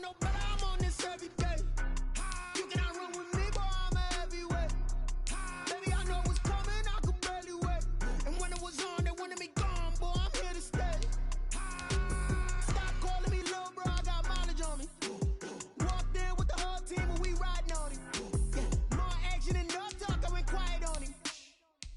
no better, I'm on this every day. You cannot run with me, boy, I'm a heavyweight. Baby, I know what's coming, I could barely wait. And when it was on, they wanted me gone, boy, I'm here to stay. Stop calling me little bro, I got mileage on me. Walked in with the whole team and we riding on him. Yeah, more action and no talk, I went quiet on him.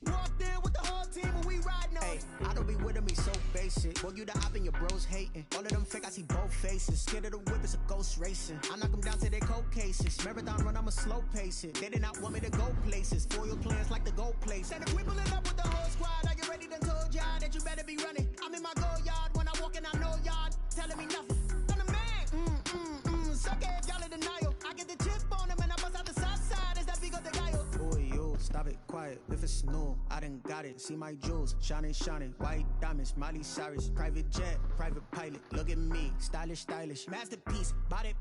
Walked in with the whole team and we riding on him. I don't be with him, he's so basic. Boy, you the op and your bros hating. All of them fake, I see both faces. Scared of the whip, it's a ghost racing. I knock them down to their cold cases. Marathon run, I'ma slow pace it. They did not want me to go places. Foil plans like the gold place. And if we pulling up with the whole squad, I get ready to told y'all that you better be running. I'm in my go yard when I walk in, I know y'all telling me nothing. I'm the man. Suck it if y'all in denial. I get the chip on them and I bust out the south side. Is that big of the guy? Boy, you stop it, quiet. If it's new, I done got it. See my jewels, shining, shining. White diamonds, Miley Cyrus. Private jet, private pilot. Look at me, stylish, stylish. Masterpiece, body,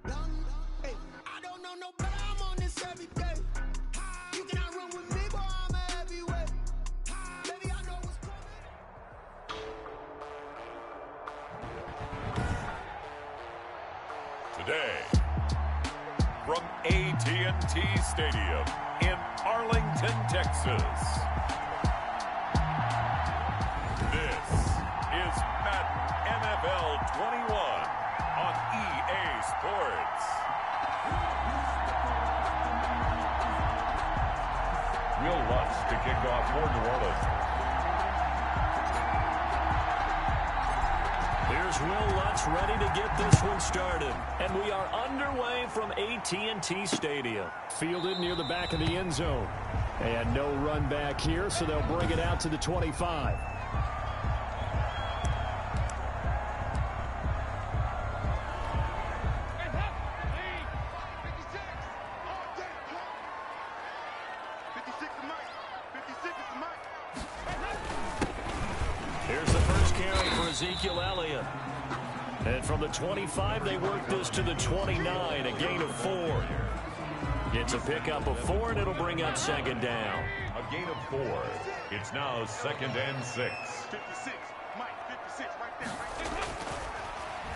young. Hey, I don't know no better, I'm on this every day. You cannot run with me, boy, I'm a heavyweight. Baby, I know what's coming. Today, from AT&T Stadium in Arlington, Texas, this is Madden NFL 21 on EA Sports. Will Lutz to kick off for New Orleans. Here's Will Lutz ready to get this one started. And we are underway from AT&T Stadium. Fielded near the back of the end zone. And no run back here, so they'll bring it out to the 25. Here's the first carry for Ezekiel Elliott. And from the 25, they work this to the 29, a gain of 4. It's a pickup of 4, and it'll bring up second down. A gain of 4. It's now 2nd and 6. 56, Mike, 56, right there.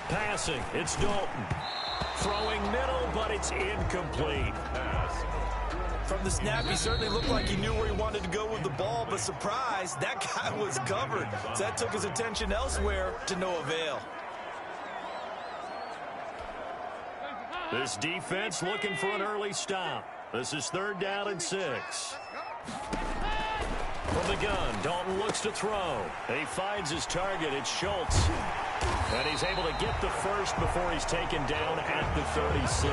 Passing, it's Dalton. Throwing middle, but it's incomplete. Pass. From the snap, he certainly looked like he knew where he wanted to go with the ball, but surprise, that guy was covered. So that took his attention elsewhere to no avail. This defense looking for an early stop. This is 3rd down and 6. From the gun, Dalton looks to throw. He finds his target. It's Schultz. And he's able to get the first before he's taken down at the 36.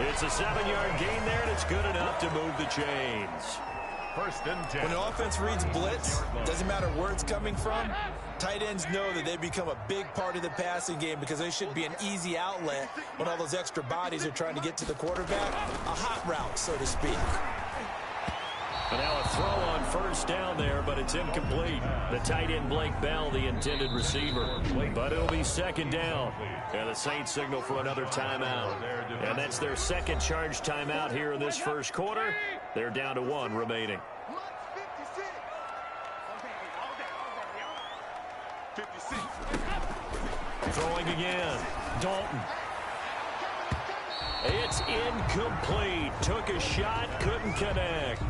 It's a 7-yard gain there, and it's good enough to move the chains. 1st and 10. When the offense reads blitz, doesn't matter where it's coming from, tight ends know that they become a big part of the passing game because they should be an easy outlet when all those extra bodies are trying to get to the quarterback. A hot route, so to speak. And now a throw on 1st down there, but it's incomplete. The tight end, Blake Bell, the intended receiver. But it'll be 2nd down. And the Saints signal for another timeout. And that's their 2nd charge timeout here in this 1st quarter. They're down to 1 remaining. 56. Throwing again. Dalton. It's incomplete. Took a shot, couldn't connect.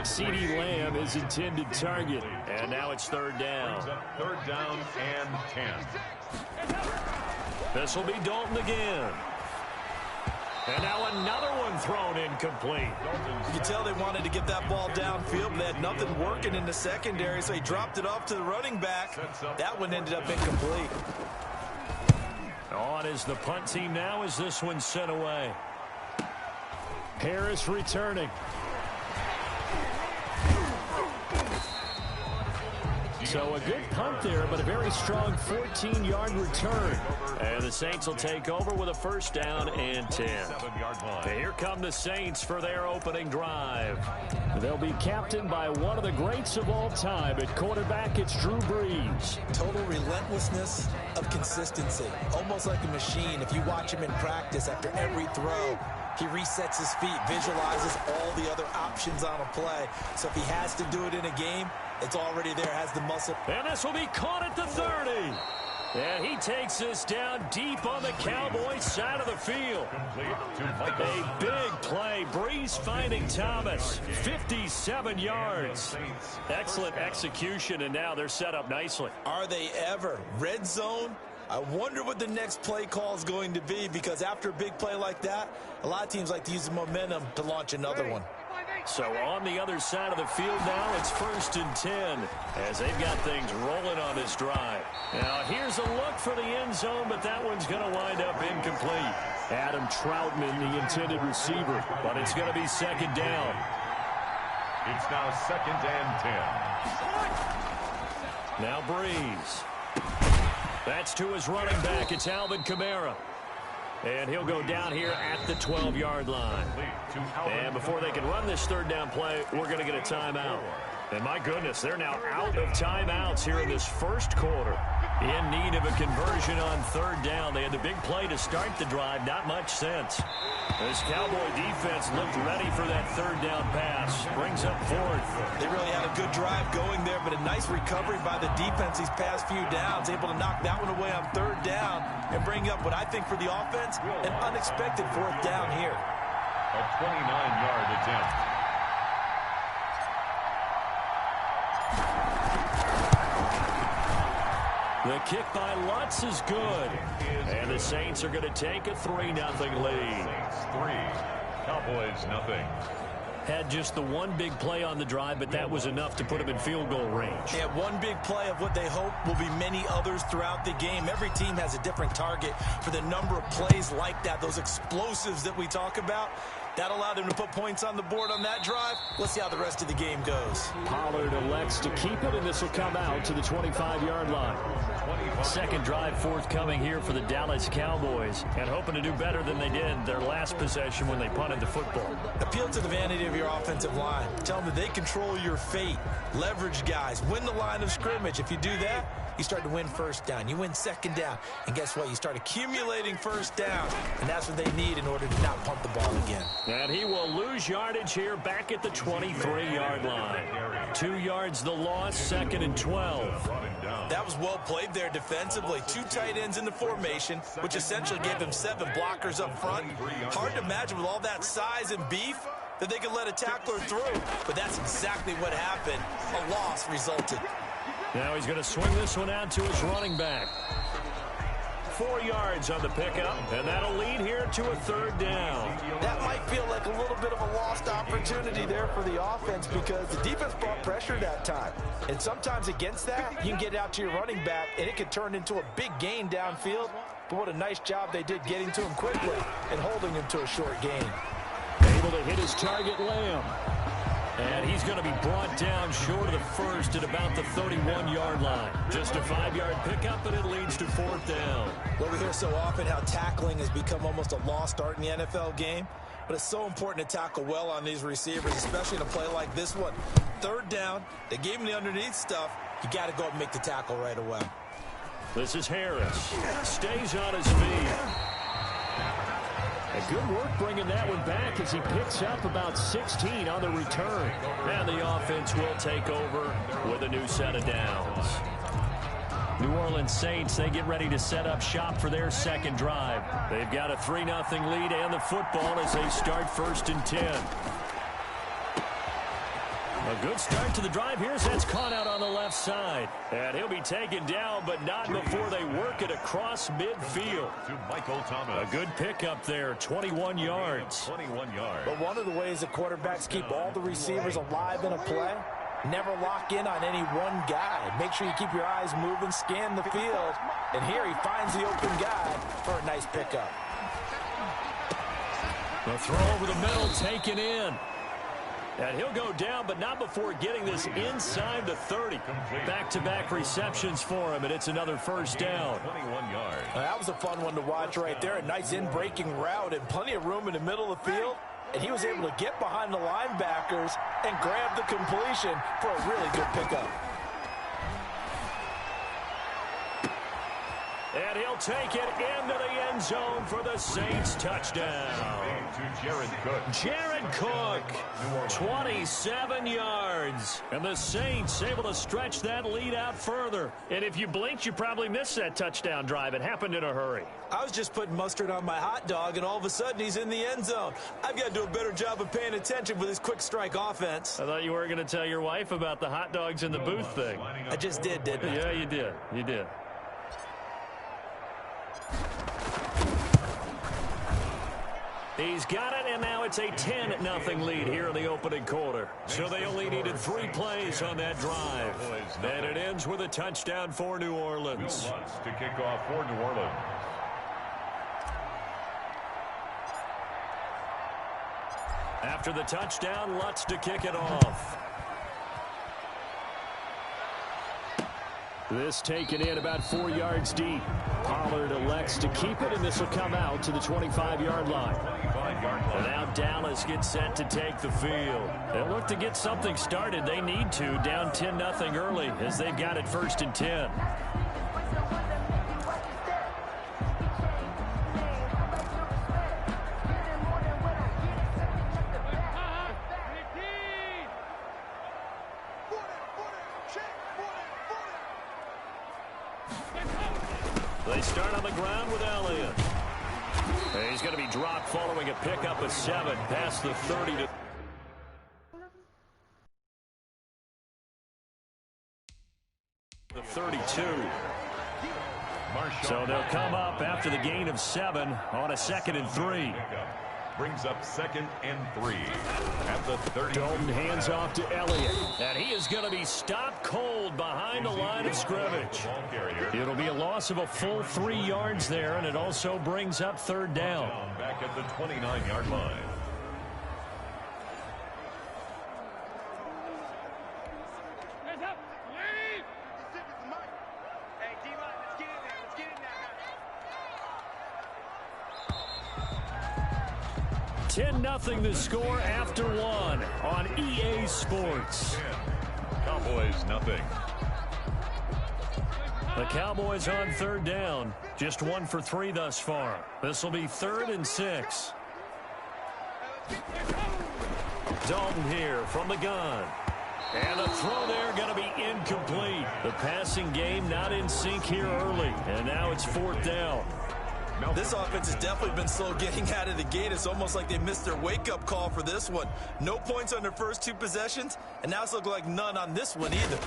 CeeDee Lamb is intended target. And now it's 3rd down. 3rd down and 10. This will be Dalton again. And now another one thrown incomplete. You can tell they wanted to get that ball downfield, but they had nothing working in the secondary, so he dropped it off to the running back. That one ended up incomplete. On is the punt team now as this one's sent away. Harris returning. So a good punt there, but a very strong 14-yard return. And the Saints will take over with a 1st down and 10. And here come the Saints for their opening drive. They'll be captained by one of the greats of all time. At quarterback, it's Drew Brees. Total relentlessness of consistency. Almost like a machine. If you watch him in practice after every throw, he resets his feet, visualizes all the other options on a play. So if he has to do it in a game, it's already there, has the muscle. And this will be caught at the 30. And he takes this down deep on the Cowboys side of the field. A big play. Breeze finding Thomas. 57 yards. Excellent execution, and now they're set up nicely. Are they ever? Red zone? I wonder what the next play call is going to be, because after a big play like that, a lot of teams like to use the momentum to launch another one. So on the other side of the field now, it's 1st and 10 as they've got things rolling on this drive. Now here's a look for the end zone, but that one's going to wind up incomplete. Adam Troutman, the intended receiver, but it's going to be 2nd down. It's now 2nd and 10. Now Breeze. That's to his running back. It's Alvin Kamara. And he'll go down here at the 12-yard line. And before they can run this 3rd down play, we're going to get a timeout. And my goodness, they're now out of timeouts here in this 1st quarter. In need of a conversion on 3rd down. They had the big play to start the drive. Not much sense. This Cowboy defense looked ready for that 3rd down pass. Brings up 4th. They really had a good drive going there, but a nice recovery by the defense these past few downs. Able to knock that one away on 3rd down and bring up what I think for the offense, an unexpected 4th down here. A 29-yard attempt. The kick by Lutz is good. And the Saints are going to take a 3-0 lead. Saints 3, Cowboys nothing. Had just the one big play on the drive, but that was enough to put them in field goal range. Yeah, one big play of what they hope will be many others throughout the game. Every team has a different target for the number of plays like that, those explosives that we talk about. That allowed him to put points on the board on that drive. Let's see how the rest of the game goes. Pollard elects to keep it, and this will come out to the 25-yard line. 2nd drive forthcoming here for the Dallas Cowboys, and hoping to do better than they did their last possession when they punted the football. Appeal to the vanity of your offensive line. Tell them that they control your fate. Leverage guys. Win the line of scrimmage. If you do that, you start to win 1st down. You win 2nd down. And guess what? You start accumulating 1st down. And that's what they need in order to not punt the ball again. And he will lose yardage here back at the 23-yard line. 2 yards the loss, 2nd and 12. That was well played there defensively. 2 tight ends in the formation, which essentially gave them 7 blockers up front. Hard to imagine with all that size and beef that they could let a tackler through. But that's exactly what happened. A loss resulted. Now he's going to swing this one out to his running back. 4 yards on the pickup, and that'll lead here to a 3rd down. That might feel like a little bit of a lost opportunity there for the offense, because the defense brought pressure that time. And sometimes against that, you can get out to your running back, and it could turn into a big gain downfield. But what a nice job they did getting to him quickly and holding him to a short gain. Able to hit his target, Lamb. And he's going to be brought down short of the 1st at about the 31-yard line. Just a 5-yard pickup, and it leads to 4th down. Well, we hear so often how tackling has become almost a lost art in the NFL game. But it's so important to tackle well on these receivers, especially in a play like this one. 3rd down, they gave him the underneath stuff. You got to go and make the tackle right away. This is Harris. Stays on his feet. And good work bringing that one back as he picks up about 16 on the return. And the offense will take over with a new set of downs. New Orleans Saints, they get ready to set up shop for their 2nd drive. They've got a 3-0 lead and the football as they start 1st and 10. A good start to the drive here. That's caught out on the left side. And he'll be taken down, but not before they work it across midfield. To Michael Thomas. A good pickup there, 21 yards. 21 yards. But one of the ways that quarterbacks keep all the receivers alive in a play, never lock in on any one guy. Make sure you keep your eyes moving, scan the field. And here he finds the open guy for a nice pickup. The throw over the middle, taken in. And he'll go down, but not before getting this inside the 30. Back-to-back receptions for him, and it's another 1st down. 21 yards. That was a fun one to watch right there. A nice in-breaking route and plenty of room in the middle of the field. And he was able to get behind the linebackers and grab the completion for a really good pickup. And he'll take it into the end zone for the Saints touchdown. To Jared Cook. Jared Cook, 27 yards. yards. And the Saints able to stretch that lead out further. And if you blinked, you probably missed that touchdown drive. It happened in a hurry. I was just putting mustard on my hot dog, and all of a sudden he's in the end zone. I've got to do a better job of paying attention with this quick strike offense. I thought you were going to tell your wife about the hot dogs in the booth thing. I just did, didn't I? Yeah, you did. You did. He's got it, and now it's a 10-0 lead here in the opening quarter. So they only needed 3 plays on that drive. And it ends with a touchdown for New Orleans. To kick off for New Orleans. After the touchdown, Lutz to kick it off. This taken in about 4 yards deep. Pollard elects to keep it, and this will come out to the 25-yard line. And now Dallas gets set to take the field. They'll look to get something started. They need to, down 10-0 early, as they've got it 1st and 10. They start on the ground with Elliott. He's going to be dropped following a pickup of 7 past the 30 to the 32. So they'll come up after the gain of 7 on a 2nd and 3. Brings up 2nd and 3 at the 30. Dalton hands off to Elliott, and he is going to be stopped cold behind the line of scrimmage. It'll be a loss of a full 3 yards there, and it also brings up 3rd down. Back at the 29-yard line. Nothing the score after 1 on EA Sports. Cowboys nothing. The Cowboys on 3rd down. Just 1 for 3 thus far. This will be 3rd and 6. Dalton here from the gun. And the throw there going to be incomplete. The passing game not in sync here early. And now it's 4th down. This offense has definitely been slow getting out of the gate. It's almost like they missed their wake-up call for this one. No points on their first 2 possessions, and now it's looking like none on this one either.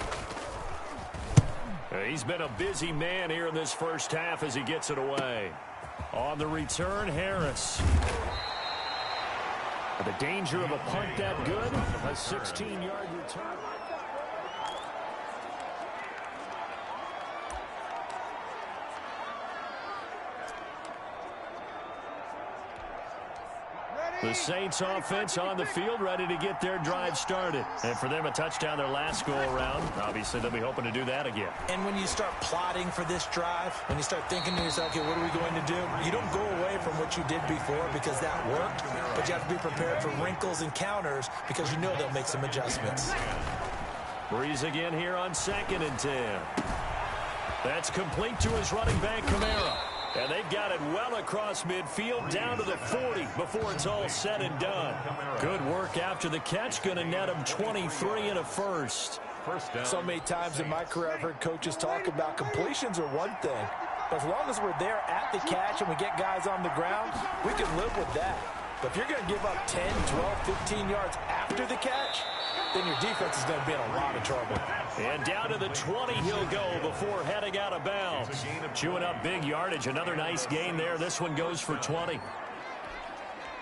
He's been a busy man here in this first half as he gets it away. On the return, Harris. The danger of a punt that good. A 16-yard return. The Saints offense on the field, ready to get their drive started. And for them, a touchdown their last go-around. Obviously, they'll be hoping to do that again. And when you start plotting for this drive, when you start thinking to yourself, okay, what are we going to do? You don't go away from what you did before because that worked, but you have to be prepared for wrinkles and counters because you know they'll make some adjustments. Breeze again here on 2nd and 10. That's complete to his running back, Kamara. And they've got it well across midfield down to the 40 before it's all said and done. Good work after the catch. Going to net him 23 and a first. So many times in my career I've heard coaches talk about completions are one thing. But as long as we're there at the catch and we get guys on the ground, we can live with that. But if you're going to give up 10, 12, 15 yards after the catch, then your defense is going to be in a lot of trouble. And down to the 20 he'll go before heading out of bounds. Chewing up big yardage. Another nice gain there. This one goes for 20.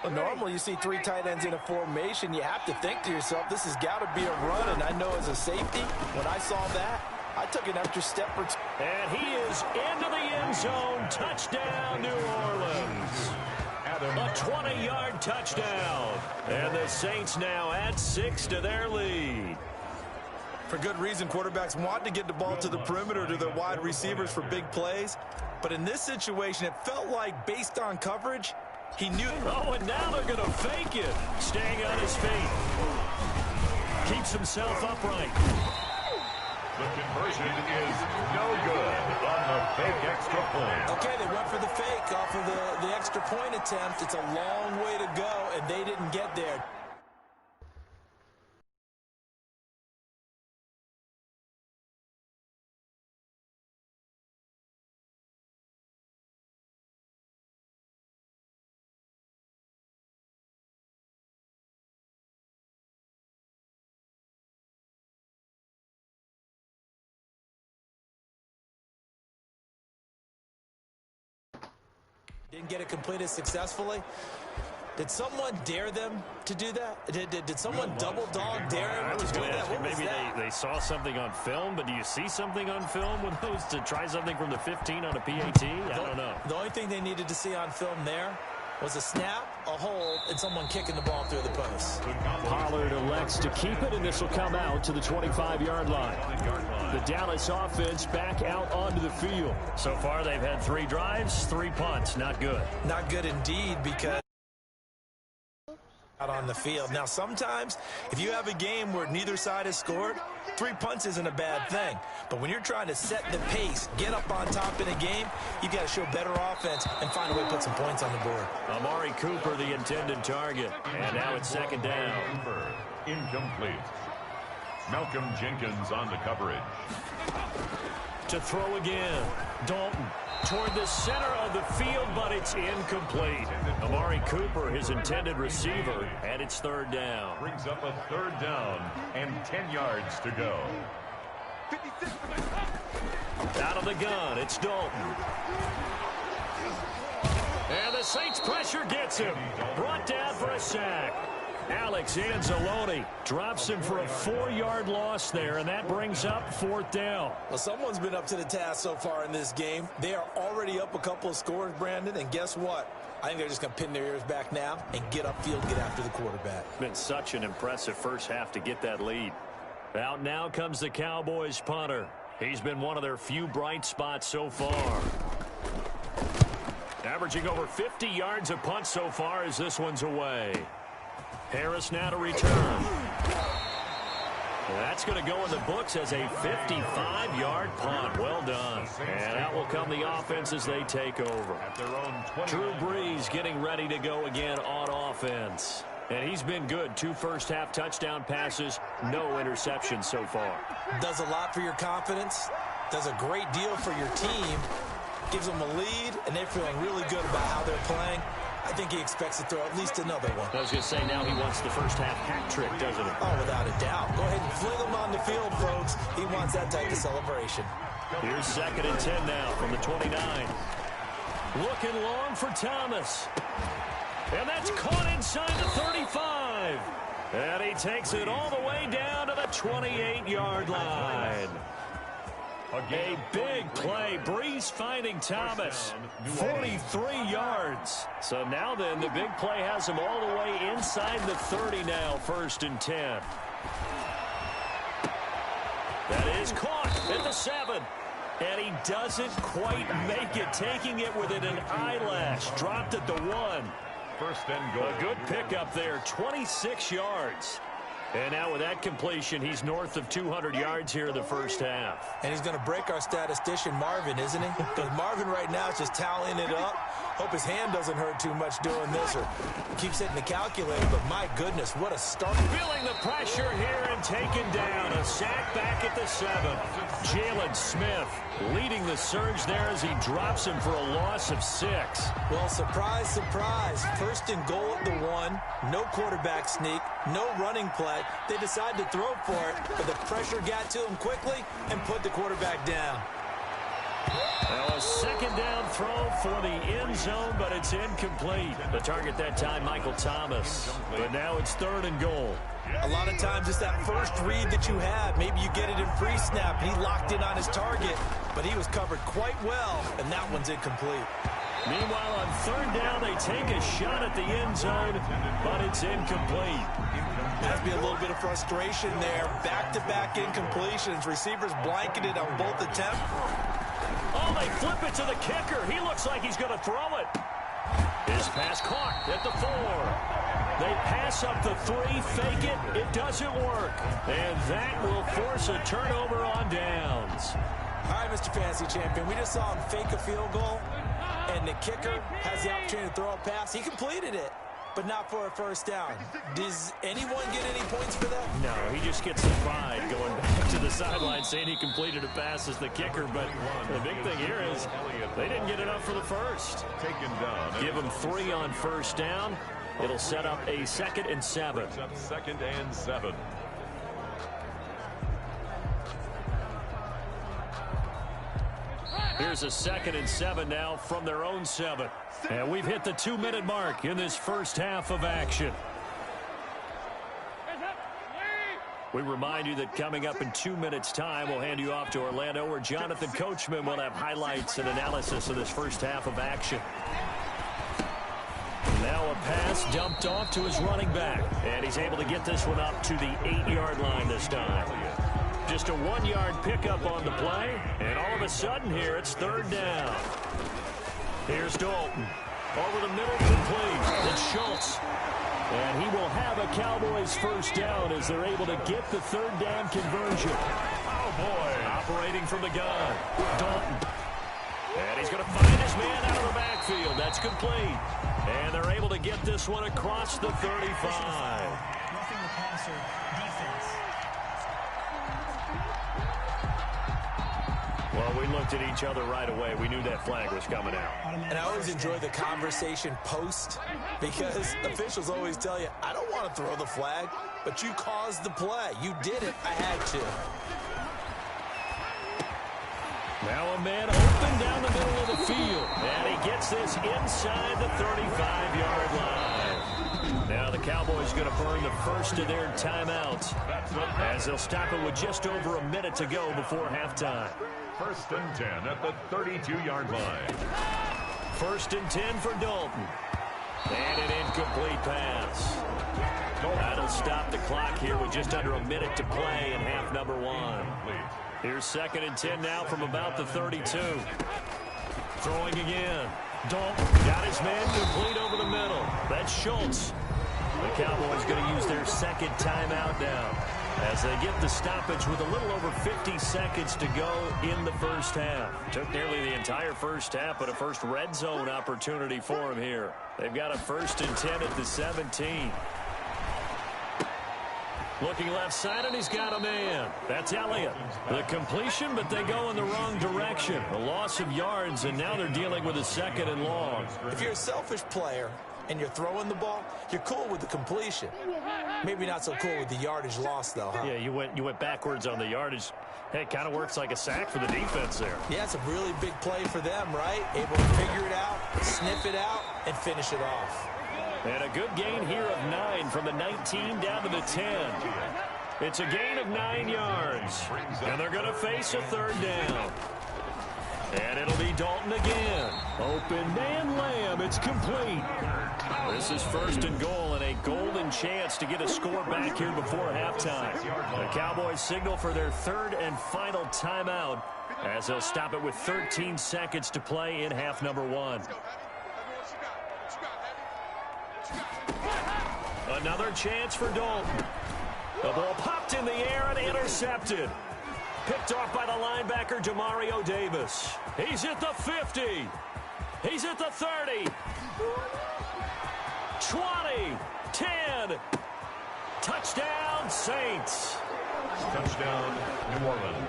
Well, normally you see 3 tight ends in a formation. You have to think to yourself, this has got to be a run. And I know as a safety, when I saw that, I took an extra step or 2. And he is into the end zone. Touchdown, New Orleans. A 20-yard touchdown. And the Saints now add 6 to their lead. For good reason, quarterbacks want to get the ball to the perimeter to their wide receivers for big plays. But in this situation, it felt like based on coverage, he knew. Oh, and now they're going to fake it. Staying on his feet. Keeps himself upright. The conversion is no good on the fake extra point. Okay, they went for the fake off of the extra point attempt. It's a long way to go, and they didn't get there. Didn't get it completed successfully. Did someone dare them to do that? Did someone double dog dare them to do that? Maybe they saw something on film, but do you see something on film with those to try something from the 15 on a PAT? I don't know. The only thing they needed to see on film there was a snap, a hold, and someone kicking the ball through the post. Pollard elects to keep it, and this will come out to the 25-yard line. The Dallas offense back out onto the field. So far, they've had 3 drives, 3 punts. Not good. Not good indeed, because out on the field. Now, sometimes, if you have a game where neither side has scored, 3 punts isn't a bad thing. But when you're trying to set the pace, get up on top in a game, you've got to show better offense and find a way to put some points on the board. Amari Cooper, the intended target. And now it's 2nd down. Cooper, incomplete. Malcolm Jenkins on the coverage. To throw again. Dalton toward the center of the field, but it's incomplete. Amari Cooper, his intended receiver, and it's 3rd down. Brings up a 3rd down and 10 yards to go. Out of the gun, it's Dalton. And the Saints pressure gets him. Brought down for a sack. Alex Anzalone drops him for a 4-yard loss there, and that brings up 4th down. Well, someone's been up to the task so far in this game. They are already up a couple of scores, Brandon, and guess what? I think they're just going to pin their ears back now and get upfield, get after the quarterback. Been such an impressive first half to get that lead. Out now comes the Cowboys punter. He's been one of their few bright spots so far. Averaging over 50 yards a punt so far as this one's away. Harris now to return. That's going to go in the books as a 55-yard punt. Well done. And out will come the offense as they take over. At their own 20. Drew Brees getting ready to go again on offense. And he's been good. 2 first-half touchdown passes, no interceptions so far. Does a lot for your confidence. Does a great deal for your team. Gives them a lead, and they're feeling really good about how they're playing. I think he expects to throw at least another one. I was going to say, now he wants the first-half hat trick, doesn't he? Oh, without a doubt. Go ahead and fling him on the field, folks. He wants that type of celebration. Here's 2nd and 10 now from the 29. Looking long for Thomas. And that's caught inside the 35. And he takes it all the way down to the 28-yard line. A big play. Brees finding Thomas. 43 yards. So now then, the big play has him all the way inside the 30 now. 1st and 10. That is caught at the 7. And he doesn't quite make it. Taking it within an eyelash. Dropped at the 1. 1st and goal. A good pickup there. 26 yards. And now with that completion, he's north of 200 yards here in the first half. And he's going to break our statistician, Marvin, isn't he? Because Marvin right now is just tallying it up. Hope his hand doesn't hurt too much doing this or keeps hitting the calculator. But my goodness, what a start. Feeling the pressure here and taken down. A sack back at the 7. Jalen Smith leading the surge there as he drops him for a loss of 6. Well, surprise, surprise. 1st and goal at the 1. No quarterback sneak. No running play. They decide to throw for it, but the pressure got to him quickly and put the quarterback down. Now a 2nd down throw for the end zone, but it's incomplete. The target that time, Michael Thomas. But now it's 3rd and goal. A lot of times it's that first read that you have. Maybe you get it in pre-snap, and he locked in on his target, but he was covered quite well, and that one's incomplete. Meanwhile, on 3rd down, they take a shot at the end zone, but it's incomplete. Has to be a little bit of frustration there. Back-to-back incompletions. Receivers blanketed on both attempts. Oh, they flip it to the kicker. He looks like he's going to throw it. His pass caught at the 4. They pass up the 3, fake it. It doesn't work. And that will force a turnover on downs. All right, Mr. Fantasy Champion, we just saw him fake a field goal, and the kicker has the opportunity to throw a pass. He completed it, but not for a 1st down. Does anyone get any points for that? No, he just gets the pride going back to the sideline saying he completed a pass as the kicker. But the big thing here is they didn't get enough for the 1st. Taken down. Give him 3 on 1st down. It'll set up a 2nd and 7. 2nd and 7. Here's a 2nd and 7 now from their own 7. And we've hit the 2-minute mark in this first half of action. We remind you that coming up in 2 minutes' time, we'll hand you off to Orlando, where Jonathan Coachman will have highlights and analysis of this first half of action. Now a pass dumped off to his running back. And he's able to get this one up to the 8-yard line this time. Just a 1-yard pickup on the play. And all of a sudden here, it's 3rd down. Here's Dalton. Over the middle, complete. It's Schultz. And he will have a Cowboys first down as they're able to get the 3rd down conversion. Oh, boy. Operating from the gun. Dalton. And he's going to find his man out of the backfield. That's complete. And they're able to get this one across the 35. Roughing the passer defense. Well, we looked at each other right away. We knew that flag was coming out. And I always enjoy the conversation post, because officials always tell you, I don't want to throw the flag, but you caused the play. You did it. I had to. Now a man open down the middle of the field. And he gets this inside the 35-yard line. Now the Cowboys going to burn the first of their timeouts, as they'll stop it with just over a minute to go before halftime. 1st and 10 at the 32-yard line. 1st and 10 for Dalton. And an incomplete pass. That'll stop the clock here with just under a minute to play in half number 1. Here's 2nd and 10 now from about the 32. Throwing again. Dalton got his man complete over the middle. That's Schultz. The Cowboys going to use their 2nd timeout now, as they get the stoppage with a little over 50 seconds to go in the first half. Took nearly the entire first half, but a first red zone opportunity for them here. They've got a 1st and 10 at the 17. Looking left side, and he's got a man. That's Elliott. The completion, but they go in the wrong direction. A loss of yards, and now they're dealing with a 2nd and long. If you're a selfish player and you're throwing the ball, you're cool with the completion. Maybe not so cool with the yardage loss, though, huh? Yeah, you went backwards on the yardage. Hey, it kind of works like a sack for the defense there. Yeah, it's a really big play for them, right? Able to figure it out, sniff it out, and finish it off. And a good gain here of 9 from the 19 down to the 10. It's a gain of 9 yards. And they're going to face a 3rd down. And it'll be Dalton again. Open man Lamb. It's complete. This is 1st and goal, and a golden chance to get a score back here before halftime. The Cowboys signal for their 3rd and final timeout, as they'll stop it with 13 seconds to play in half number 1. Another chance for Dalton. The ball popped in the air and intercepted. Picked off by the linebacker, Demario Davis. He's at the 50. He's at the 30. 20. 10. Touchdown, Saints. Touchdown, New Orleans.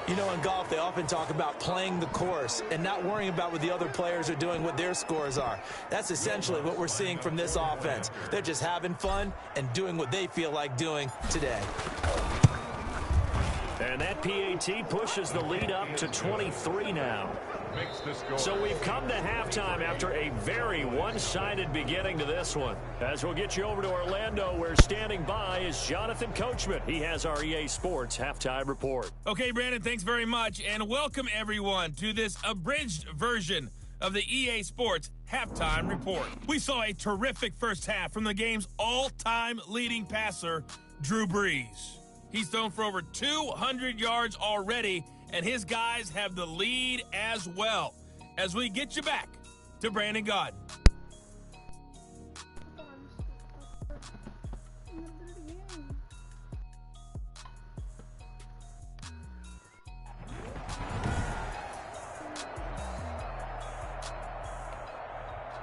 You know, in golf, they often talk about playing the course and not worrying about what the other players are doing, what their scores are. That's essentially what we're seeing from this offense. They're just having fun and doing what they feel like doing today. And that PAT pushes the lead up to 23 now. So we've come to halftime after a very one-sided beginning to this one. As we'll get you over to Orlando, where standing by is Jonathan Coachman. He has our EA Sports Halftime Report. Okay, Brandon, thanks very much. And welcome, everyone, to this abridged version of the EA Sports Halftime Report. We saw a terrific first half from the game's all-time leading passer, Drew Brees. He's thrown for over 200 yards already, and his guys have the lead as well. As we get you back to Brandon Gaudin.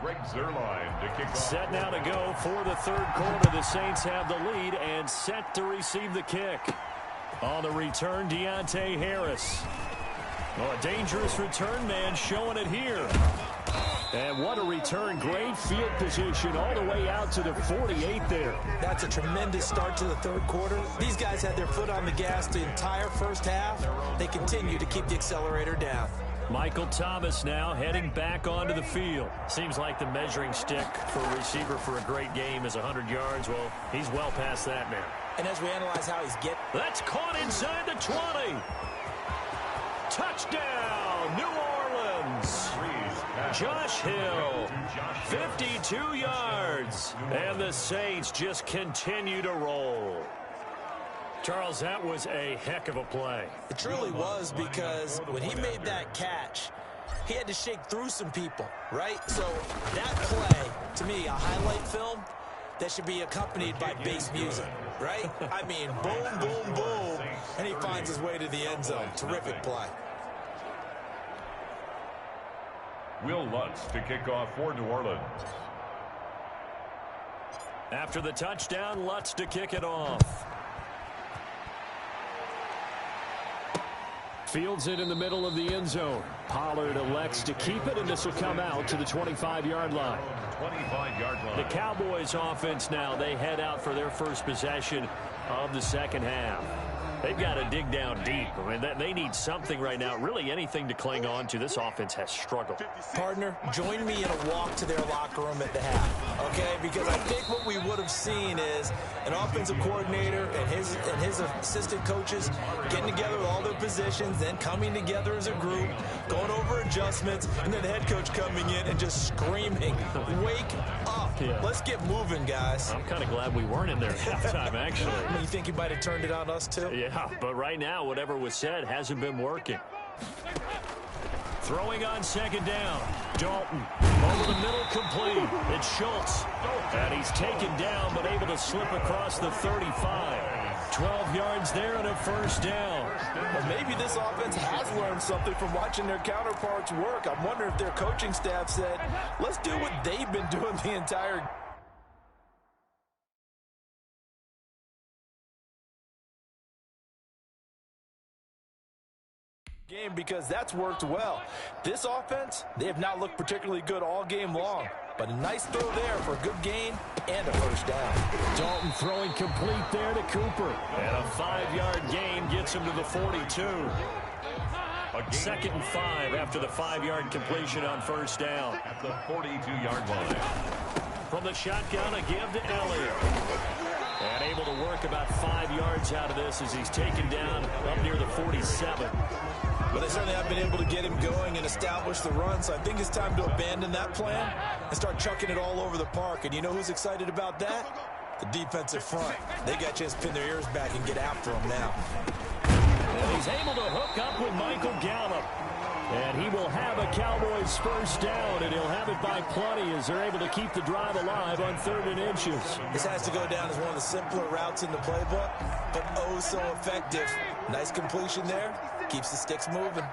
Greg Zuerlein to kick off. Set now to go for the 3rd quarter. The Saints have the lead and set to receive the kick. On the return, Deontay Harris. Oh, a dangerous return man showing it here. And what a return. Great field position all the way out to the 48 there. That's a tremendous start to the third quarter. These guys had their foot on the gas the entire first half. They continue to keep the accelerator down. Michael Thomas now heading back onto the field. Seems like the measuring stick for a receiver for a great game is 100 yards. Well, he's well past that now. And as we analyze how he's getting... That's caught inside the 20. Touchdown, New Orleans. Josh Hill, 52 yards. And the Saints just continue to roll. Charles, that was a heck of a play. It truly was, because when he made that catch, he had to shake through some people, right? So that play, to me, a highlight film that should be accompanied by bass music, right? I mean, boom, boom, boom, and he finds his way to the end zone. Terrific play. Will Lutz to kick off for New Orleans. After the touchdown, Lutz to kick it off. Fields it in the middle of the end zone. Pollard elects to keep it, and this will come out to the 25-yard line. 25-yard line. The Cowboys offense now, they head out for their first possession of the second half. They've got to dig down deep. I mean, they need something right now, really anything to cling on to. This offense has struggled. Partner, join me in a walk to their locker room at the half, okay? Because I think what we would have seen is an offensive coordinator and his assistant coaches getting together with all their positions, then coming together as a group, going over adjustments, and then the head coach coming in and just screaming, wake up. Yeah. Let's get moving, guys. I'm kind of glad we weren't in there at halftime, actually. You think he might have turned it on us, too? Yeah, but right now, whatever was said hasn't been working. Throwing on second down. Dalton over the middle, complete. It's Schultz. And he's taken down, but able to slip across the 35. 12 yards there and a first down. Well, maybe this offense has learned something from watching their counterparts work. I'm wondering if their coaching staff said, let's do what they've been doing the entire game, because that's worked well. This offense, they have not looked particularly good all game long, but a nice throw there for a good gain and a first down. Dalton throwing complete there to Cooper, and a 5-yard gain gets him to the 42. Second and 5 after the 5-yard completion on first down. At the 42-yard line. From the shotgun, a give to Elliott. And able to work about 5 yards out of this as he's taken down up near the 47. But they certainly have been able to get him going and establish the run, so I think it's time to abandon that plan and start chucking it all over the park. And you know who's excited about that? The defensive front. They got a chance to pin their ears back and get after him now. And he's able to hook up with Michael Gallup. And he will have a Cowboys first down, and he'll have it by plenty as they're able to keep the drive alive on 3rd and inches. This has to go down as one of the simpler routes in the playbook, but oh so effective. Nice completion there. Keeps the sticks moving.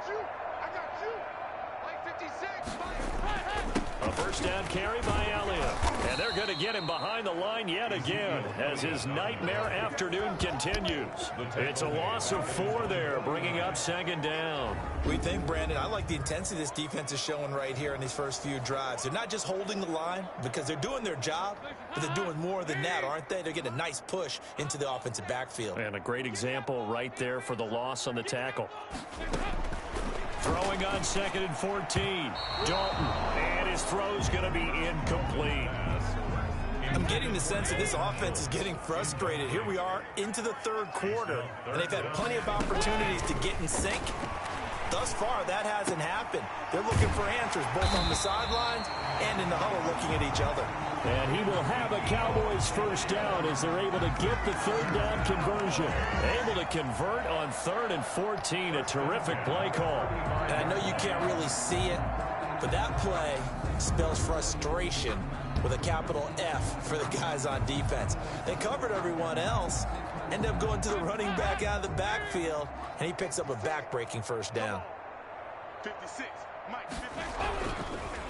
A first down carry by Elliott. And they're going to get him behind the line yet again as his nightmare afternoon continues. It's a loss of 4 there, bringing up second down. We think, Brandon, I like the intensity this defense is showing right here in these first few drives. They're not just holding the line because they're doing their job, but they're doing more than that, aren't they? They're getting a nice push into the offensive backfield. And a great example right there for the loss on the tackle. Throwing on 2nd and 14. Dalton, and his throw's going to be incomplete. I'm getting the sense that this offense is getting frustrated. Here we are into the 3rd quarter, and they've had plenty of opportunities to get in sync. Thus far, that hasn't happened. They're looking for answers both on the sidelines and in the huddle looking at each other. And he will have a Cowboys first down as they're able to get the 3rd down conversion. Able to convert on 3rd and 14. A terrific play call. And I know you can't really see it, but that play spells frustration with a capital F for the guys on defense. They covered everyone else, end up going to the running back out of the backfield, and he picks up a back-breaking first down. 56, Mike, 56.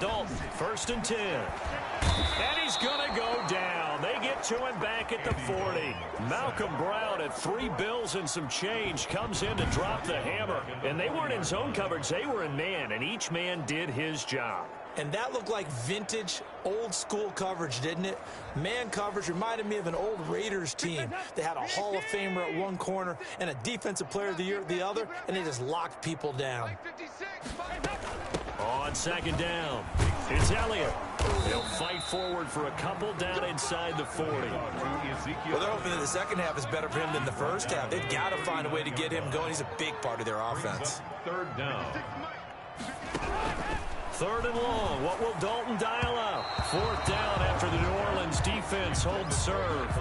Dalton, 1st and 10. And he's going to go down. They get to him back at the 40. Malcolm Brown at 3 bills and some change comes in to drop the hammer. And they weren't in zone coverage. They were in man, and each man did his job. And that looked like vintage, old-school coverage, didn't it? Man coverage reminded me of an old Raiders team. They had a Hall of Famer at one corner and a Defensive Player of the Year at the other, and they just locked people down. On second down, it's Elliott. He'll fight forward for a couple down inside the 40. Well, they're hoping that the second half is better for him than the first half. They've got to find a way to get him going. He's a big part of their offense. Third down. Third and long. What will Dalton dial up? Fourth down after the New Orleans defense holds serve.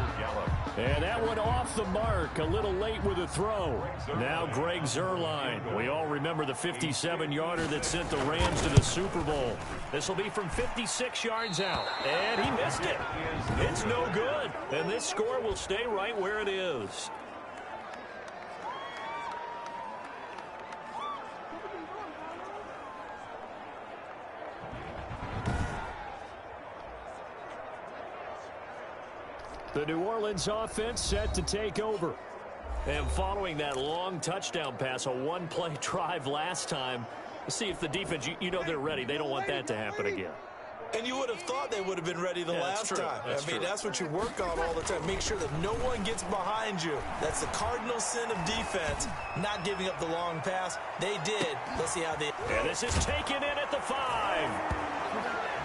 And that one off the mark. A little late with a throw. Now Greg Zuerlein. We all remember the 57-yarder that sent the Rams to the Super Bowl. This will be from 56 yards out. And he missed it. It's no good. And this score will stay right where it is. The New Orleans offense set to take over. And following that long touchdown pass, a one-play drive last time, let's see if the defense, you know they're ready. They don't want that to happen again. And you would have thought they would have been ready the last time. That's what you work on all the time. Make sure that no one gets behind you. That's the cardinal sin of defense, not giving up the long pass. They did. Let's see how they... And this is taken in at the 5.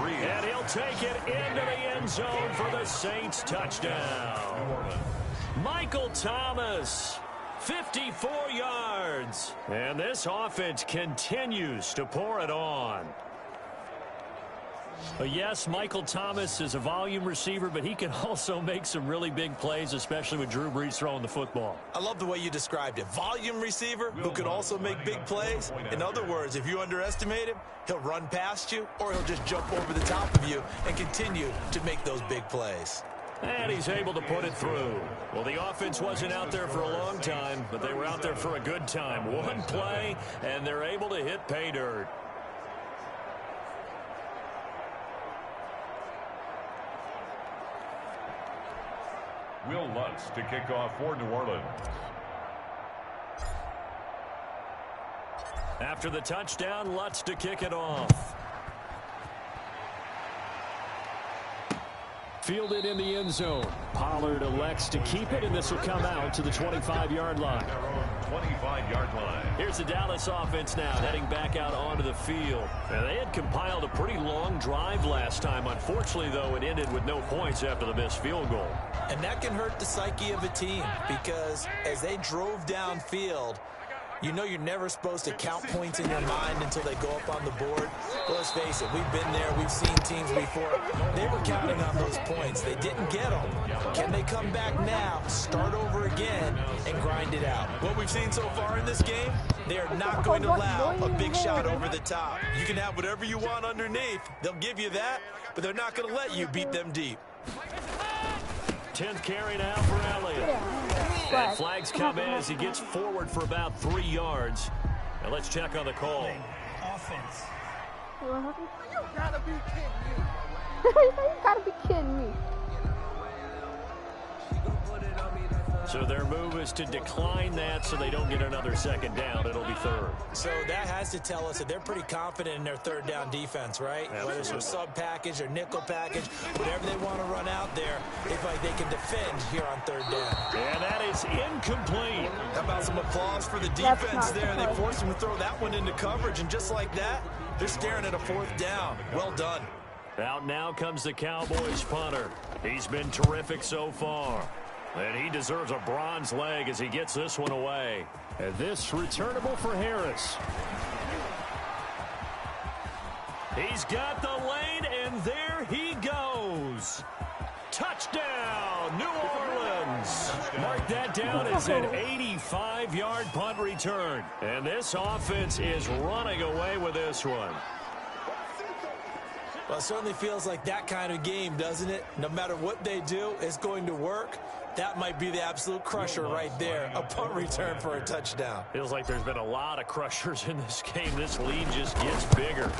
And he'll take it into the end zone for the Saints touchdown. Michael Thomas, 54 yards. And this offense continues to pour it on. Yes, Michael Thomas is a volume receiver, but he can also make some really big plays, especially with Drew Brees throwing the football. I love the way you described it. Volume receiver who can also make big plays. In other words, if you underestimate him, he'll run past you or he'll just jump over the top of you and continue to make those big plays. And he's able to put it through. Well, the offense wasn't out there for a long time, but they were out there for a good time. One play, and they're able to hit pay dirt. Will Lutz to kick off for New Orleans. After the touchdown, Lutz to kick it off. Fielded in the end zone. Pollard elects to keep it, and this will come out to the 25-yard line. 25-yard line. Here's the Dallas offense now heading back out onto the field. And they had compiled a pretty long drive last time. Unfortunately, though, it ended with no points after the missed field goal. And that can hurt the psyche of a team because as they drove downfield, you know you're never supposed to count points in your mind until they go up on the board. Well, let's face it, we've been there. We've seen teams before. They were counting on those points. They didn't get them. Can they come back now, start over again, and grind it out? What we've seen so far in this game, they are not going to allow a big shot over the top. You can have whatever you want underneath. They'll give you that, but they're not going to let you beat them deep. 10th carry now for Elliott. And flags come in as he gets forward for about 3 yards. Now let's check on the call. Offense. You gotta be kidding me. You gotta be kidding me. So their move is to decline that so they don't get another second down. It'll be third. So that has to tell us that they're pretty confident in their third down defense, right? Absolutely. Whether it's a sub package or nickel package, whatever they want to run out there, they feel like they can defend here on third down. And that is incomplete. How about some applause for the defense there? They forced him to throw that one into coverage, and just like that, they're staring at a fourth down. Well done. Out now comes the Cowboys punter. He's been terrific so far. And he deserves a bronze leg as he gets this one away. And this returnable for Harris. He's got the lane, and there he goes. Touchdown, New Orleans. Mark that down as an 85-yard punt return. And this offense is running away with this one. Well, it certainly feels like that kind of game, doesn't it? No matter what they do, it's going to work. That might be the absolute crusher right there. A punt return for a touchdown. Feels like there's been a lot of crushers in this game. This lead just gets bigger.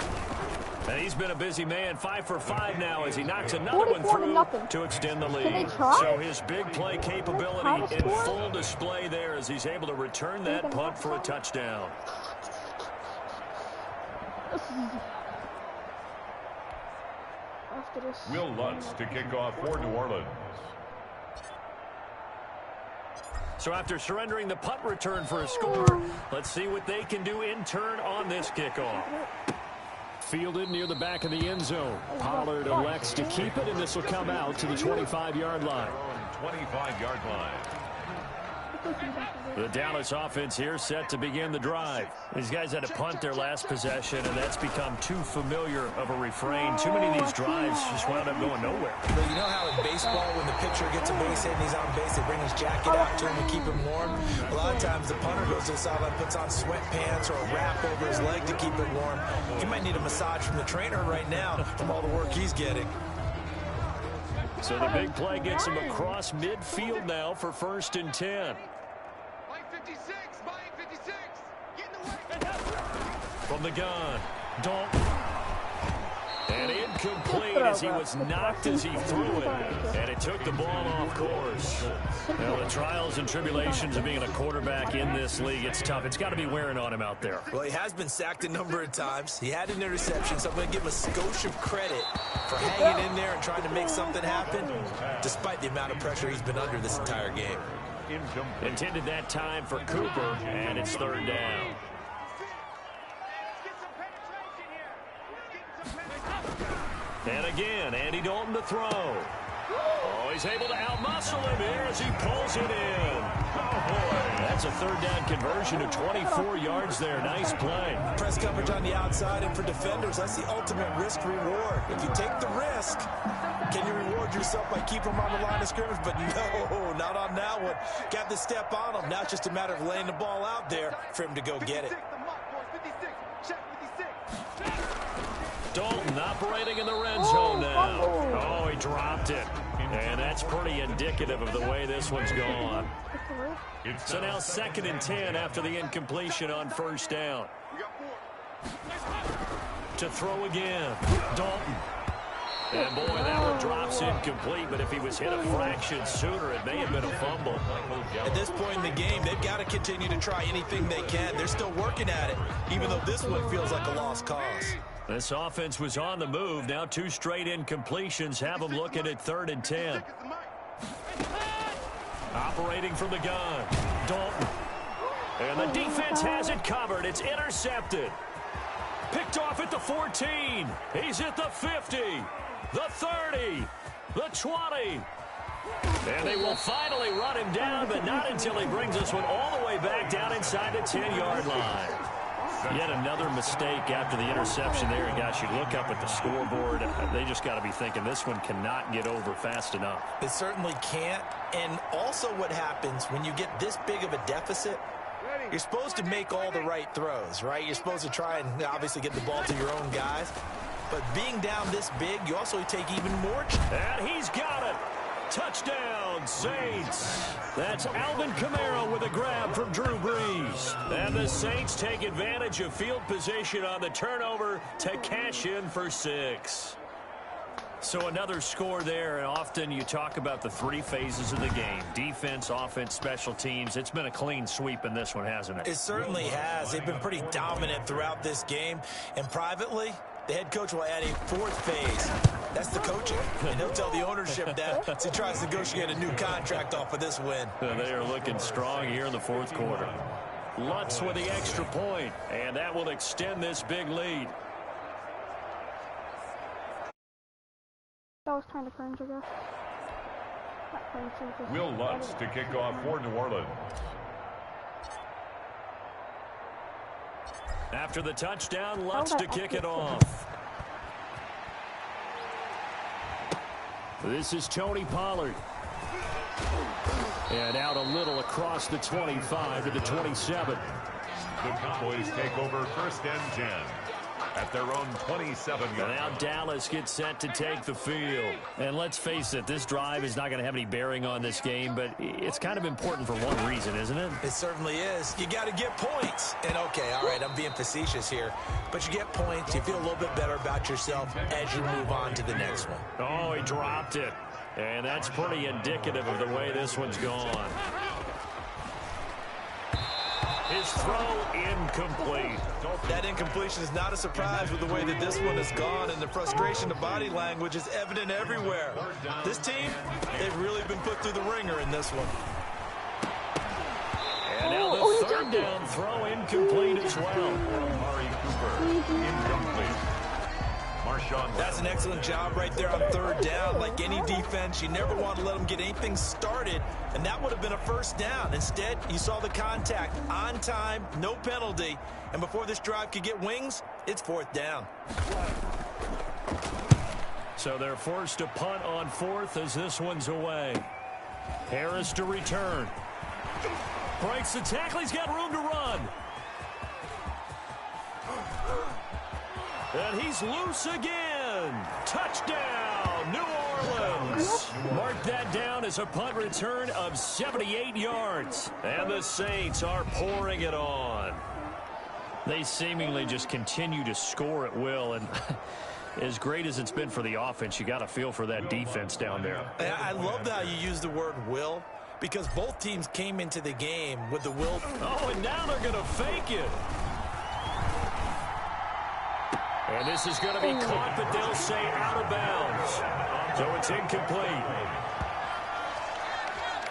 And he's been a busy man. 5 for 5 now as he knocks another one through to extend the lead. So his big play capability in full display there as he's able to return that punt for a touchdown. after this. Will Lutz to kick off for New Orleans. So after surrendering the punt return for a score, let's see what they can do in turn on this kickoff. Fielded near the back of the end zone. Pollard elects to keep it, and this will come out to the 25-yard line. 25-yard line. The Dallas offense here set to begin the drive. These guys had to punt their last possession, and that's become too familiar of a refrain. Too many of these drives just wound up going nowhere. But you know how in baseball, when the pitcher gets a base hit and he's on base, they bring his jacket out to him to keep him warm? A lot of times the punter goes to the sideline, puts on sweatpants or a wrap over his leg to keep it warm. He might need a massage from the trainer right now from all the work he's getting. So the big play gets him across midfield now for 1st and 10. From the gun, Dalton. And incomplete as he was knocked as he threw it. And it took the ball off course. Now, the trials and tribulations of being a quarterback in this league, it's tough. It's got to be wearing on him out there. Well, he has been sacked a number of times. He had an interception, so I'm going to give him a skosh of credit for hanging in there and trying to make something happen, despite the amount of pressure he's been under this entire game. Intended that time for Cooper, and it's 3rd down. And again, Andy Dalton to throw. Oh, he's able to outmuscle him here as he pulls it in. Oh, boy. That's a 3rd down conversion of 24 yards there. Nice play. Press coverage on the outside, and for defenders, that's the ultimate risk-reward. If you take the risk, can you reward yourself by keeping him on the line of scrimmage? But no, not on that one. Got the step on him. Now it's just a matter of laying the ball out there for him to go get it. Dalton operating in the red zone now. Oh, he dropped it. And that's pretty indicative of the way this one's gone. So now 2nd and 10 after the incompletion on 1st down. To throw again, Dalton. And boy, that one drops incomplete, but if he was hit a fraction sooner, it may have been a fumble. At this point in the game, they've got to continue to try anything they can. They're still working at it, even though this one feels like a lost cause. This offense was on the move. Now 2 straight incompletions have them looking at 3rd and 10. Operating from the gun, Dalton. And the defense has it covered. It's intercepted. Picked off at the 14. He's at the 50, the 30, the 20. And they will finally run him down, but not until he brings this one all the way back down inside the 10-yard line. Yet another mistake after the interception there. And, gosh, you look up at the scoreboard, they just got to be thinking this one cannot get over fast enough. It certainly can't. And also what happens when you get this big of a deficit, you're supposed to make all the right throws, right? You're supposed to try and obviously get the ball to your own guys. But being down this big, you also take even more. And he's got it. Touchdown, Saints. That's Alvin Kamara with a grab from Drew Brees. And the Saints take advantage of field position on the turnover to cash in for 6. So another score there, and often you talk about the 3 phases of the game. Defense, offense, special teams. It's been a clean sweep in this one, hasn't it? It certainly has. They've been pretty dominant throughout this game. And privately, the head coach will add a 4th phase. That's the coaching. And he'll tell the ownership that as he tries to negotiate a new contract off of this win. They are looking strong here in the 4th quarter. Lutz with the extra point, and that will extend this big lead. That was kind of cringe, I guess. Not cringe, just Will Lutz to kick off for New Orleans. After the touchdown, Lutz to kick it off. This is Tony Pollard. And out a little across the 25 to the 27. The Cowboys take over 1st and 10 at their own 27-yard. Now Dallas gets set to take the field. And let's face it, this drive is not going to have any bearing on this game, but it's kind of important for one reason, isn't it? It certainly is. You got to get points. And okay, all right, I'm being facetious here, but you get points, you feel a little bit better about yourself as you move on to the next one. Oh, he dropped it. And that's pretty indicative of the way this one's gone. His throw incomplete. That incompletion is not a surprise with the way that this one has gone, and the frustration of body language is evident everywhere. This team, they've really been put through the ringer in this one. And now the third down throw incomplete as well. Incomplete. That's an excellent job right there on third down. Like any defense, you never want to let them get anything started, and that would have been a first down. Instead, you saw the contact on time, no penalty, and before this drive could get wings, it's fourth down. So they're forced to punt on fourth as this one's away. Harris to return. Breaks the tackle. He's got room to run. And he's loose again. Touchdown, New Orleans. Mark that down as a punt return of 78 yards. And the Saints are pouring it on. They seemingly just continue to score at will. And as great as it's been for the offense, you got to feel for that defense down there. I love how you use the word will, because both teams came into the game with the will. Oh, and now they're going to fake it. And this is going to be caught, but they'll say out of bounds. So it's incomplete.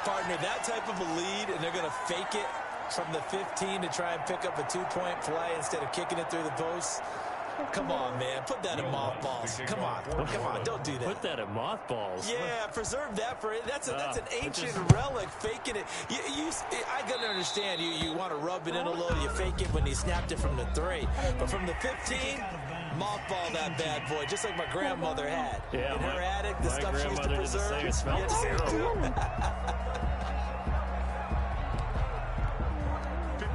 Partner, that type of a lead, and they're going to fake it from the 15 to try and pick up a two-point play instead of kicking it through the posts. Come on, man. Put that in mothballs. Come on. Come on. Don't do that. Put that in mothballs. Yeah, preserve that for it. That's an ancient relic, faking it. I can understand you want to rub it in a little. You fake it when he snapped it from the 3. But from the 15, mothball that bad boy, just like my grandmother had. Yeah, in her attic, the stuff she used to preserve. It smelled terrible.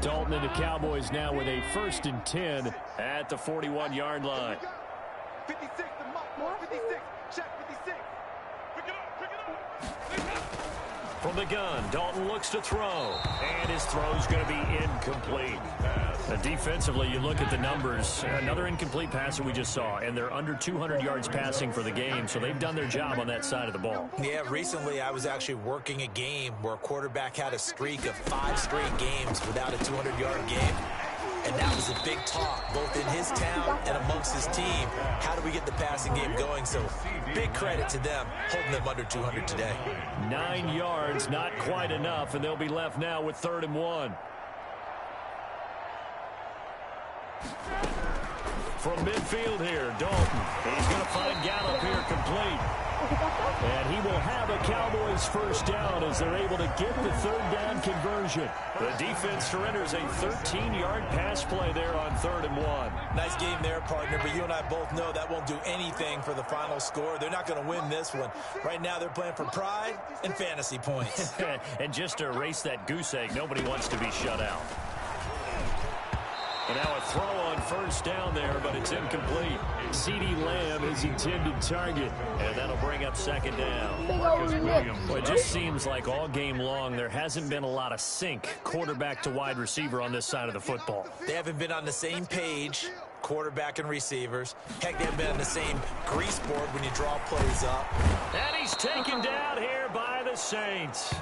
Dalton and the Cowboys now with a 1st and 10 at the 41-yard line. 56, the mock 56, check 56. Pick it up. From the gun, Dalton looks to throw, and his throw's going to be incomplete. Defensively, you look at the numbers. Another incomplete pass that we just saw, and they're under 200 yards passing for the game, so they've done their job on that side of the ball. Yeah, recently I was actually working a game where a quarterback had a streak of 5 straight games without a 200-yard game. And that was a big talk, both in his town and amongst his team. How do we get the passing game going? So big credit to them, holding them under 200 today. 9 yards, not quite enough, and they'll be left now with 3rd and 1. From midfield here, Dalton. He's going to find Gallup here complete. And he will have a Cowboys 1st down as they're able to get the 3rd down conversion. The defense surrenders a 13-yard pass play there on 3rd and 1. Nice game there, partner, but you and I both know that won't do anything for the final score. They're not going to win this one. Right now they're playing for pride and fantasy points. And just to erase that goose egg, nobody wants to be shut out. And now a throw on 1st down there, but it's incomplete. CeeDee Lamb is intended target, and that'll bring up 2nd down. Well, it just seems like all game long there hasn't been a lot of sync quarterback to wide receiver on this side of the football. They haven't been on the same page, quarterback and receivers. Heck, they haven't been on the same grease board when you draw plays up. And he's taken down here by the Saints.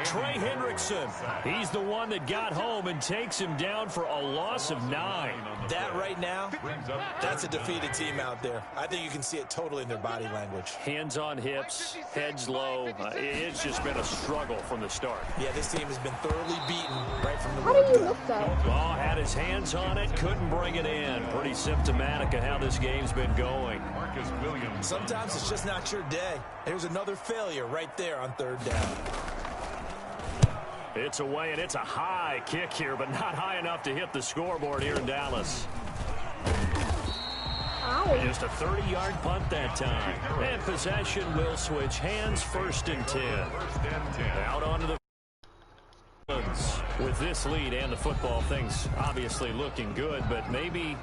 Trey Hendrickson, he's the one that got home and takes him down for a loss of 9. That right now, that's a defeated team out there. I think you can see it totally in their body language. Hands on hips, heads low. It's just been a struggle from the start. Yeah, this team has been thoroughly beaten right from the How do you look that? Oh, had his hands on it, couldn't bring it in. Pretty symptomatic of how this game's been going. Sometimes it's just not your day. There's another failure right there on 3rd down. It's away, and it's a high kick here, but not high enough to hit the scoreboard here in Dallas. And just a 30-yard punt that time. And possession will switch hands, 1st and 10. Out onto the with this lead and the football, things obviously looking good, but maybe,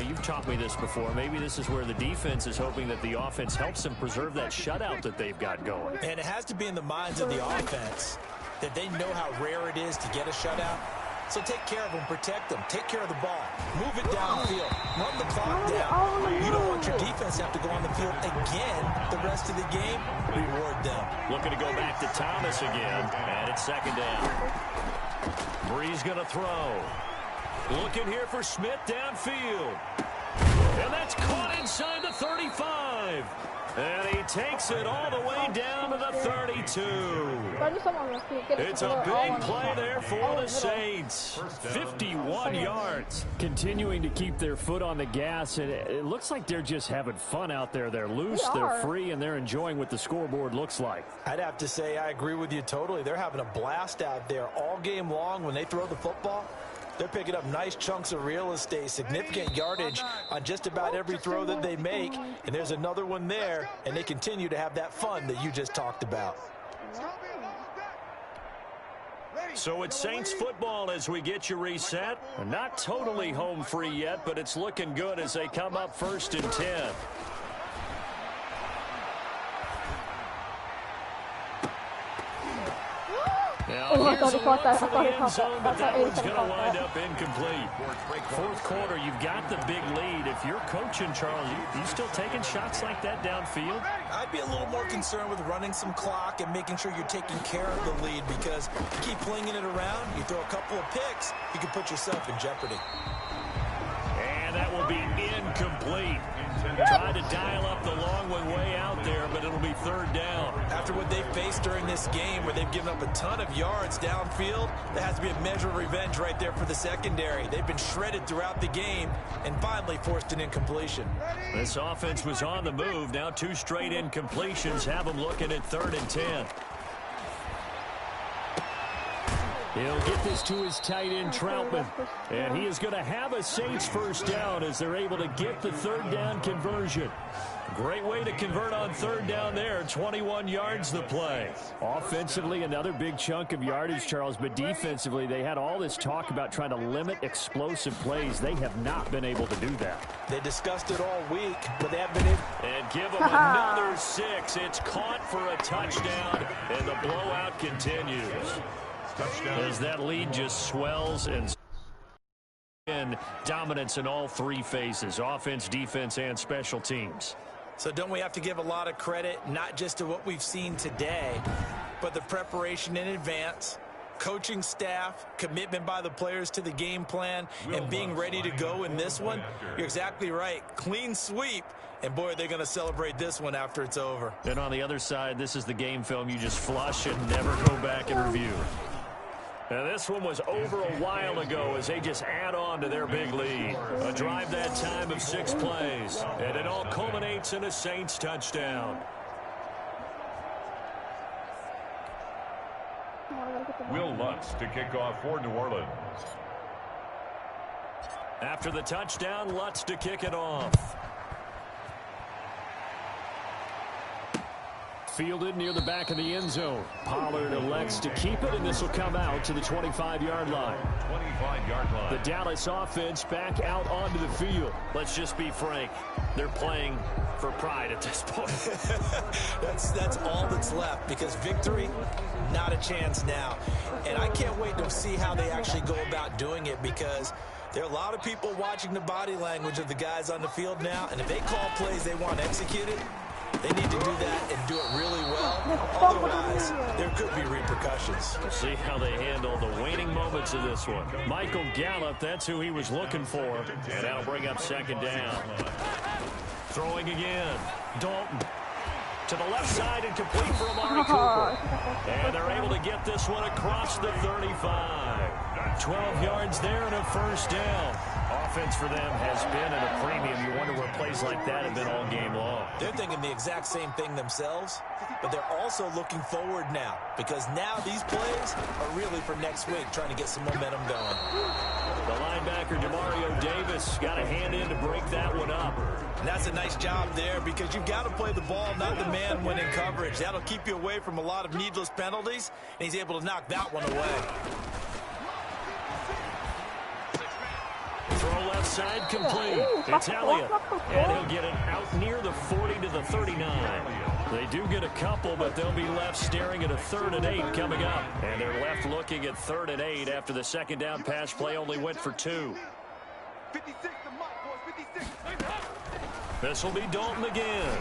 you've taught me this before, maybe this is where the defense is hoping that the offense helps them preserve that shutout that they've got going. And it has to be in the minds of the offense that they know how rare it is to get a shutout. So take care of them, protect them, take care of the ball, move it downfield, run the clock down. You don't want your defense to have to go on the field again the rest of the game. Reward them. Looking to go back to Thomas again, and it's 2nd down. Bree's going to throw. Looking here for Smith downfield. And that's caught inside the 35. And he takes it all the way down to the 32. It's a big play there for the Saints. 51 yards. Continuing to keep their foot on the gas. And it looks like they're just having fun out there. They're loose, they're free, and they're enjoying what the scoreboard looks like. I'd have to say I agree with you totally. They're having a blast out there all game long when they throw the football. They're picking up nice chunks of real estate, significant yardage on just about every throw that they make. And there's another one there, and they continue to have that fun that you just talked about. So it's Saints football as we get you reset. Not totally home free yet, but it's looking good as they come up 1st and 10. Now, Oh, I thought he caught that. for the end zone, but that one's going to wind up incomplete. Fourth quarter, you've got the big lead. If you're coaching, Charles, you still taking shots like that downfield? I'd be a little more concerned with running some clock and making sure you're taking care of the lead, because you keep flinging it around, you throw a couple of picks, you can put yourself in jeopardy. And that will be incomplete. Trying to dial up the long one way out there, but it'll be 3rd down. After what they've faced during this game, where they've given up a ton of yards downfield, there has to be a measure of revenge right there for the secondary. They've been shredded throughout the game and finally forced an incompletion. This offense was on the move. Now 2 straight incompletions have them looking at 3rd and 10. He'll get this to his tight end, Troutman. And he is going to have a Saints 1st down as they're able to get the 3rd down conversion. Great way to convert on 3rd down there. 21 yards the play. Offensively, another big chunk of yardage, Charles. But defensively, they had all this talk about trying to limit explosive plays. They have not been able to do that. They discussed it all week, but they haven't been able. And give them another 6. It's caught for a touchdown, and the blowout continues. As that lead just swells and dominance in all 3 phases, offense, defense, and special teams. So don't we have to give a lot of credit, not just to what we've seen today, but the preparation in advance, coaching staff, commitment by the players to the game plan, and being ready to go in this one? You're exactly right. Clean sweep. And, boy, they're going to celebrate this one after it's over. And on the other side, this is the game film you just flush and never go back and review. Now, this one was over a while ago as they just add on to their big lead. A drive that time of 6 plays. And it all culminates in a Saints touchdown. Will Lutz to kick off for New Orleans. After the touchdown, Lutz to kick it off. Fielded near the back of the end zone. Pollard elects to keep it, and this will come out to the 25-yard line. 25-yard line. The Dallas offense back out onto the field. Let's just be frank. They're playing for pride at this point. That's all that's left, because victory, not a chance now. And I can't wait to see how they actually go about doing it, because there are a lot of people watching the body language of the guys on the field now, and if they call plays they want executed, they need to do that and do it really well. Otherwise, there could be repercussions. We'll see how they handle the waning moments of this one. Michael Gallup, that's who he was looking for. And that'll bring up 2nd down. Throwing again. Dalton to the left side and complete for Amari Cooper. And they're able to get this one across the 35. 12 yards there and a 1st down. Offense for them has been at a premium. You wonder where plays like that have been all game long. They're thinking the exact same thing themselves, but they're also looking forward now, because now these plays are really for next week, trying to get some momentum going. The linebacker, Demario Davis, got a hand in to break that one up. And that's a nice job there, because you've got to play the ball, not the man when in coverage. That'll keep you away from a lot of needless penalties, and he's able to knock that one away. Throw left side complete. It's Elliott. And he'll get it out near the 40 to the 39. They do get a couple, but they'll be left staring at a 3rd and 8 coming up. And they're left looking at 3rd and 8 after the 2nd down pass play only went for 2. 56, the mark, boys, 56. This will be Dalton again.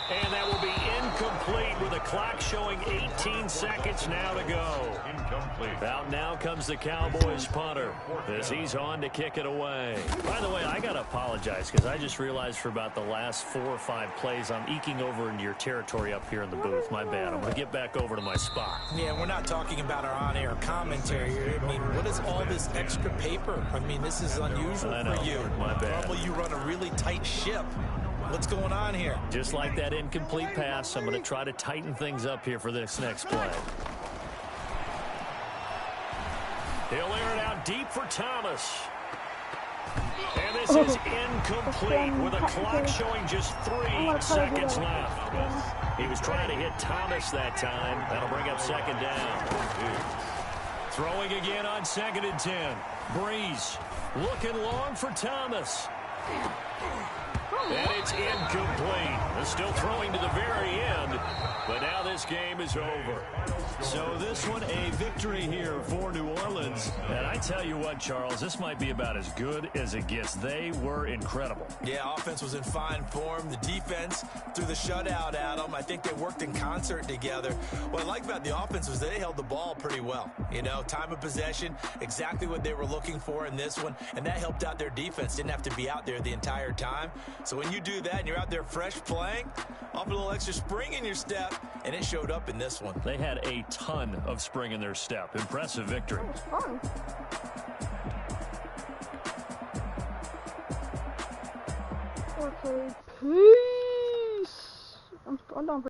And that will be incomplete with the clock showing 18 seconds now to go. Incomplete. Out now comes the Cowboys punter as he's on to kick it away. By the way, I got to apologize because I just realized for about the last 4 or 5 plays I'm eking over into your territory up here in the booth. My bad. I'm going to get back over to my spot. Yeah, we're not talking about our on-air commentary here. I mean, what is all this extra paper? I mean, this is unusual for you. My bad. Normally you run a really tight ship. What's going on here? Just like that incomplete pass, I'm going to try to tighten things up here for this next play. He'll air it out deep for Thomas. And this is incomplete with a clock showing just 3 seconds left. He was trying to hit Thomas that time. That'll bring up second down. Throwing again on 2nd and 10. Breeze looking long for Thomas. And it's incomplete. They're still throwing to the very end, but now this game is over. So this one, a victory here for New Orleans. And I tell you what, Charles, this might be about as good as it gets. They were incredible. Yeah, offense was in fine form. The defense threw the shutout at them. I think they worked in concert together. What I like about the offense was they held the ball pretty well. You know, time of possession, exactly what they were looking for in this one, and that helped out their defense. Didn't have to be out there the entire time. So when you do that and you're out there fresh playing, off a little extra spring in your step, and it showed up in this one. They had a ton of spring in their step. Impressive victory. Okay, peace. I'm done.